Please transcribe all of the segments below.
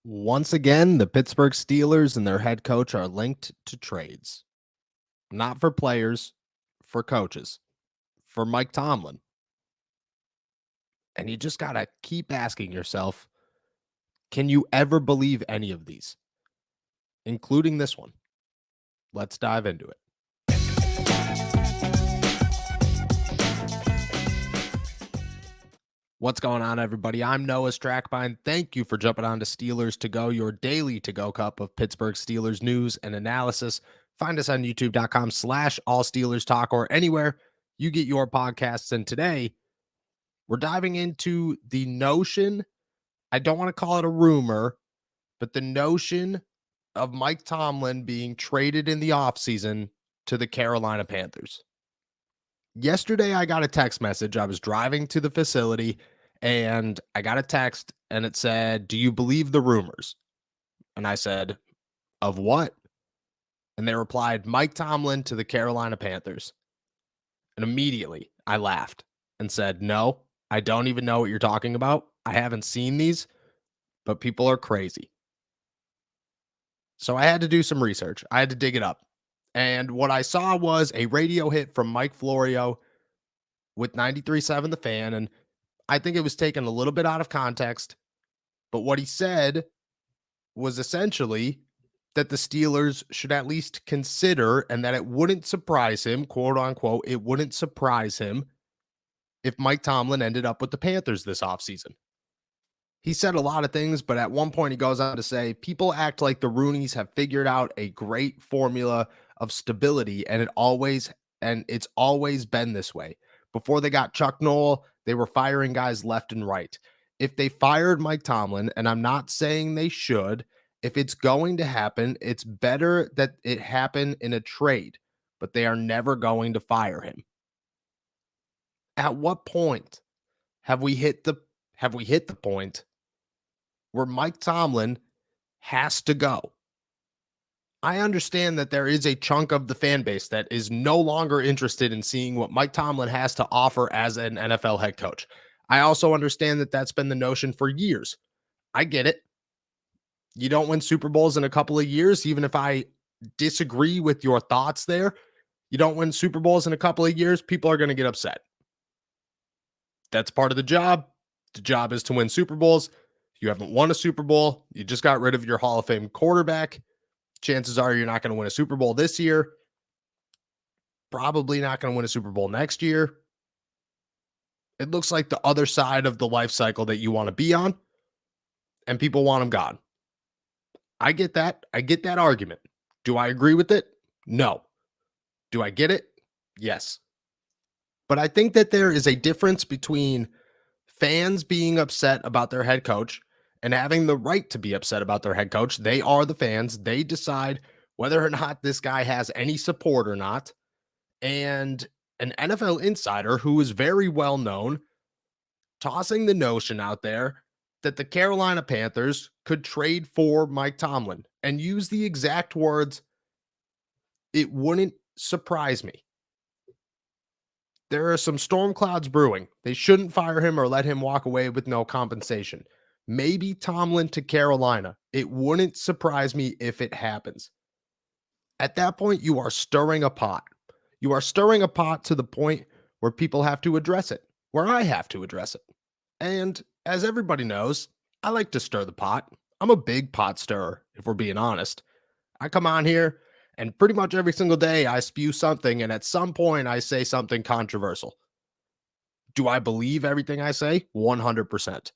Once again, the Pittsburgh Steelers and their head coach are linked to trades. Not for players, for coaches, for Mike Tomlin. And you just got to keep asking yourself, can you ever believe any of these, including this one? Let's dive into it. What's going on, everybody? I'm Noah Strackbine. Thank you for jumping on to Steelers to Go, your daily to-go cup of Pittsburgh Steelers news and analysis. Find us on youtube.com/allsteelerstalk or anywhere you get your podcasts. And today, we're diving into the notion, I don't want to call it a rumor, but the notion of Mike Tomlin being traded in the offseason to the Carolina Panthers. Yesterday, I got a text message. I was driving to the facility and I got a text and it said, "Do you believe the rumors?" And I said, "Of what?" And they replied, "Mike Tomlin to the Carolina Panthers." And immediately I laughed and said, "No, I don't even know what you're talking about. I haven't seen these, but people are crazy." So I had to do some research. I had to dig it up. And what I saw was a radio hit from Mike Florio with 93.7 The Fan. And I think it was taken a little bit out of context. But what he said was essentially that the Steelers should at least consider, and that it wouldn't surprise him, quote unquote, it wouldn't surprise him if Mike Tomlin ended up with the Panthers this offseason. He said a lot of things, but at one point he goes on to say, people act like the Rooneys have figured out a great formula of stability, and it's always been this way. Before they got Chuck Noll, they were firing guys left and right. If they fired Mike Tomlin, and I'm not saying they should, if it's going to happen, it's better that it happen in a trade, but they are never going to fire him. At what point have we hit the point where Mike Tomlin has to go? I understand that there is a chunk of the fan base that is no longer interested in seeing what Mike Tomlin has to offer as an NFL head coach. I also understand that that's been the notion for years. I get it. You don't win Super Bowls in a couple of years, even if I disagree with your thoughts there. You don't win Super Bowls in a couple of years, people are going to get upset. That's part of the job. The job is to win Super Bowls. You haven't won a Super Bowl. You just got rid of your Hall of Fame quarterback. Chances are you're not going to win a Super Bowl this year. Probably not going to win a Super Bowl next year. It looks like the other side of the life cycle that you want to be on, and people want them gone. I get that. I get that argument. Do I agree with it? No. Do I get it? Yes. But I think that there is a difference between fans being upset about their head coach and having the right to be upset about their head coach. They are the fans. They decide whether or not this guy has any support or not. And an NFL insider who is very well known tossing the notion out there that the Carolina Panthers could trade for Mike Tomlin and use the exact words, "It wouldn't surprise me." There are some storm clouds brewing. They shouldn't fire him or let him walk away with no compensation. Maybe Tomlin to Carolina. It wouldn't surprise me if it happens. At that point, you are stirring a pot. You are stirring a pot to the point where people have to address it, where I have to address it. And as everybody knows, I like to stir the pot. I'm a big pot stirrer, if we're being honest. I come on here and pretty much every single day I spew something, and at some point I say something controversial. Do I believe everything I say? 100%.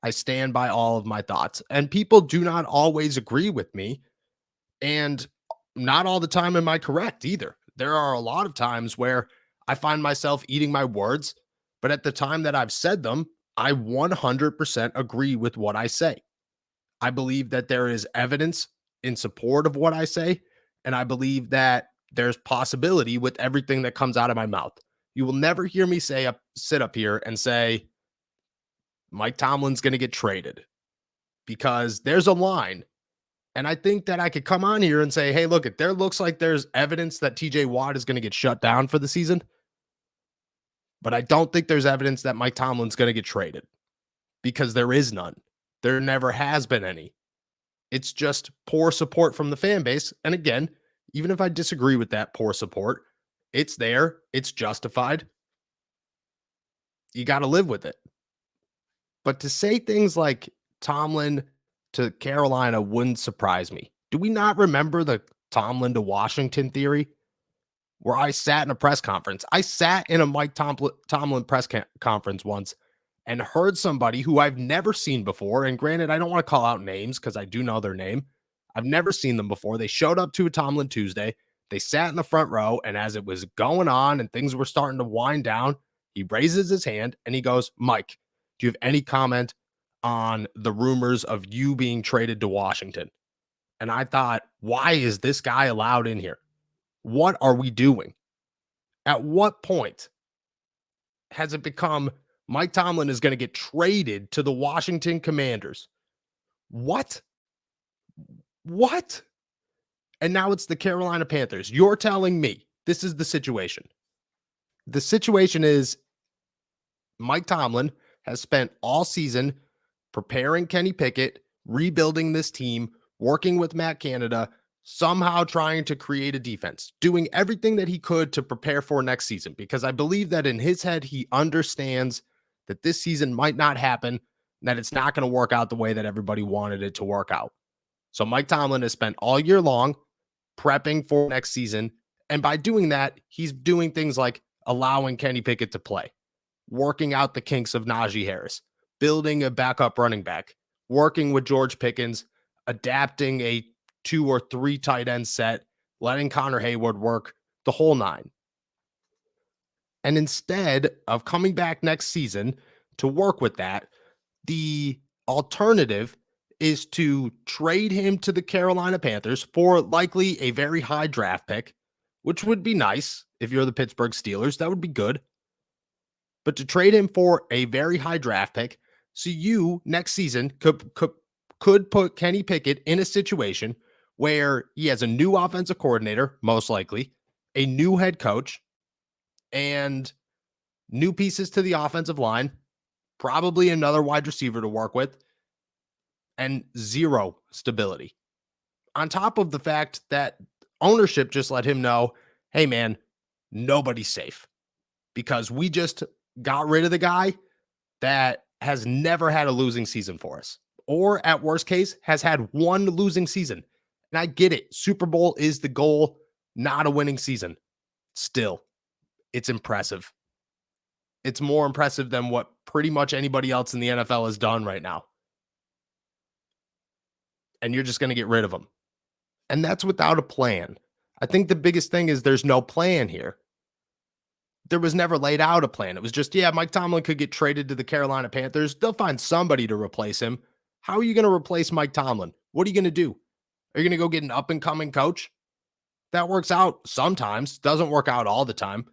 I stand by all of my thoughts, and people do not always agree with me, and not all the time am I correct either. There are a lot of times where I find myself eating my words, but at the time that I've said them, I 100% agree with what I say. I believe that there is evidence in support of what I say, and I believe that there's possibility with everything that comes out of my mouth. You will never hear me sit up here and say Mike Tomlin's going to get traded, because there's a line. And I think that I could come on here and say, hey, look, there looks like there's evidence that TJ Watt is going to get shut down for the season, but I don't think there's evidence that Mike Tomlin's going to get traded, because there is none. There never has been any. It's just poor support from the fan base. And again, even if I disagree with that poor support, it's there, it's justified. You got to live with it. But to say things like Tomlin to Carolina wouldn't surprise me. Do we not remember the Tomlin to Washington theory? Where I sat in a press conference. I sat in a Mike Tomlin press conference once and heard somebody who I've never seen before. And granted, I don't want to call out names because I do know their name. I've never seen them before. They showed up to a Tomlin Tuesday. They sat in the front row. And as it was going on and things were starting to wind down, he raises his hand and he goes, Mike, do you have any comment on the rumors of you being traded to Washington? And I thought, why is this guy allowed in here? What are we doing? At what point has it become Mike Tomlin is going to get traded to the Washington Commanders? What? What? And now it's the Carolina Panthers. You're telling me this is the situation. The situation is Mike Tomlin has spent all season preparing Kenny Pickett, rebuilding this team, working with Matt Canada, somehow trying to create a defense, doing everything that he could to prepare for next season, because I believe that in his head, he understands that this season might not happen, that it's not going to work out the way that everybody wanted it to work out. So Mike Tomlin has spent all year long prepping for next season. And by doing that, he's doing things like allowing Kenny Pickett to play, working out the kinks of Najee Harris, building a backup running back, working with George Pickens, adapting a 2 or 3 tight end set, letting Connor Hayward work the whole 9. And instead of coming back next season to work with that, the alternative is to trade him to the Carolina Panthers for likely a very high draft pick, which would be nice if you're the Pittsburgh Steelers. That would be good. But to trade him for a very high draft pick, so you next season could put Kenny Pickett in a situation where he has a new offensive coordinator, most likely, a new head coach, and new pieces to the offensive line, probably another wide receiver to work with, and zero stability. On top of the fact that ownership just let him know, hey, man, nobody's safe because we just got rid of the guy that has never had a losing season for us, or at worst case, has had one losing season. And I get it. Super Bowl is the goal, not a winning season. Still, it's impressive. It's more impressive than what pretty much anybody else in the NFL has done right now. And you're just going to get rid of them. And that's without a plan. I think the biggest thing is there's no plan here. There was never laid out a plan. It was just, yeah, Mike Tomlin could get traded to the Carolina Panthers. They'll find somebody to replace him. How are you going to replace Mike Tomlin? What are you going to do? Are you going to go get an up-and-coming coach? That works out sometimes. Doesn't work out all the time.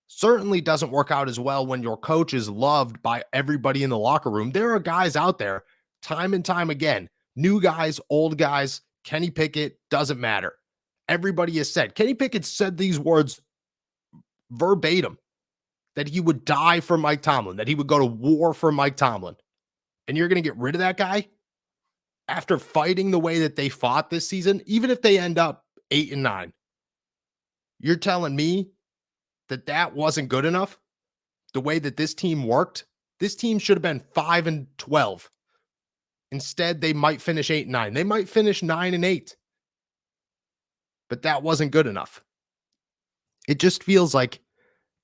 Certainly doesn't work out as well when your coach is loved by everybody in the locker room. There are guys out there, time and time again, new guys, old guys, Kenny Pickett, doesn't matter. Everybody has said, Kenny Pickett said these words verbatim, that he would die for Mike Tomlin, that he would go to war for Mike Tomlin. And you're going to get rid of that guy after fighting the way that they fought this season, even if they end up 8-9. You're telling me that that wasn't good enough? The way that this team worked, this team should have been 5-12. Instead, they might finish 8-9. They might finish 9-8. But that wasn't good enough. It just feels like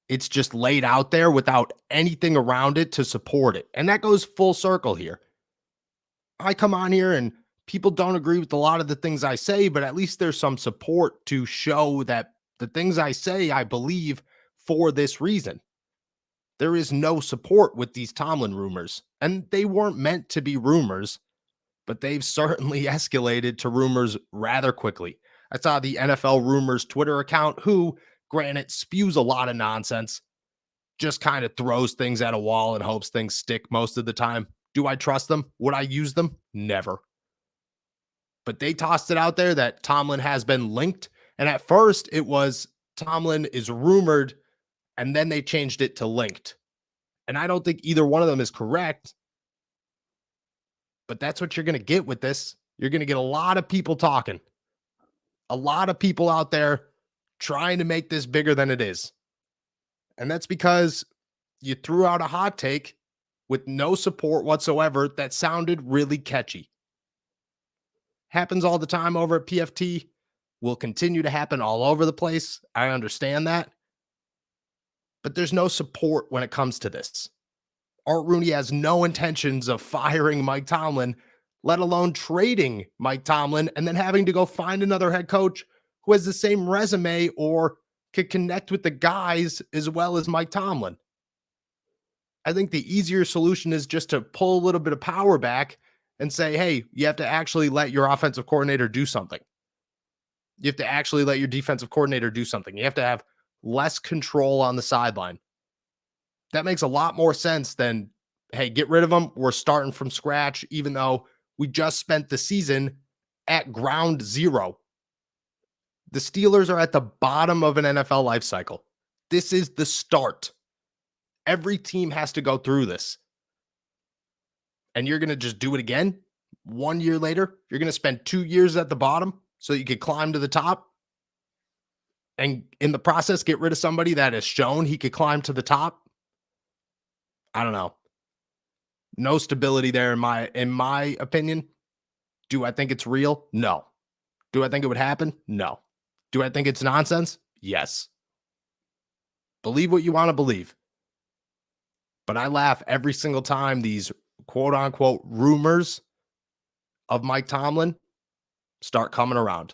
it's just laid out there without anything around it to support it. And that goes full circle here. I come on here and people don't agree with a lot of the things I say, but at least there's some support to show that the things I say, I believe for this reason. There is no support with these Tomlin rumors, and they weren't meant to be rumors, but they've certainly escalated to rumors rather quickly. I saw the NFL Rumors Twitter account, who, granted, spews a lot of nonsense, just kind of throws things at a wall and hopes things stick most of the time. Do I trust them? Would I use them? Never. But they tossed it out there that Tomlin has been linked. And at first it was Tomlin is rumored, and then they changed it to linked. And I don't think either one of them is correct. But that's what you're going to get with this. you're going to get a lot of people talking, a lot of people out there trying to make this bigger than it is. And that's because you threw out a hot take with no support whatsoever that sounded really catchy. Happens all the time over at PFT. Will continue to happen all over the place. I understand that. But there's no support when it comes to this. Art Rooney has no intentions of firing Mike Tomlin, let alone trading Mike Tomlin and then having to go find another head coach who has the same resume or could connect with the guys as well as Mike Tomlin. I think the easier solution is just to pull a little bit of power back and say, hey, you have to actually let your offensive coordinator do something. You have to actually let your defensive coordinator do something. You have to have less control on the sideline. That makes a lot more sense than, hey, get rid of them. We're starting from scratch, even though we just spent the season at ground zero. The Steelers are at the bottom of an NFL life cycle. This is the start. Every team has to go through this. And you're going to just do it again 1 year later. You're going to spend 2 years at the bottom so you could climb to the top. And in the process, get rid of somebody that has shown he could climb to the top. I don't know. No stability there in my opinion. Do I think it's real? No. Do I think it would happen? No. Do I think it's nonsense? Yes. Believe what you want to believe. But I laugh every single time these quote unquote rumors of Mike Tomlin start coming around.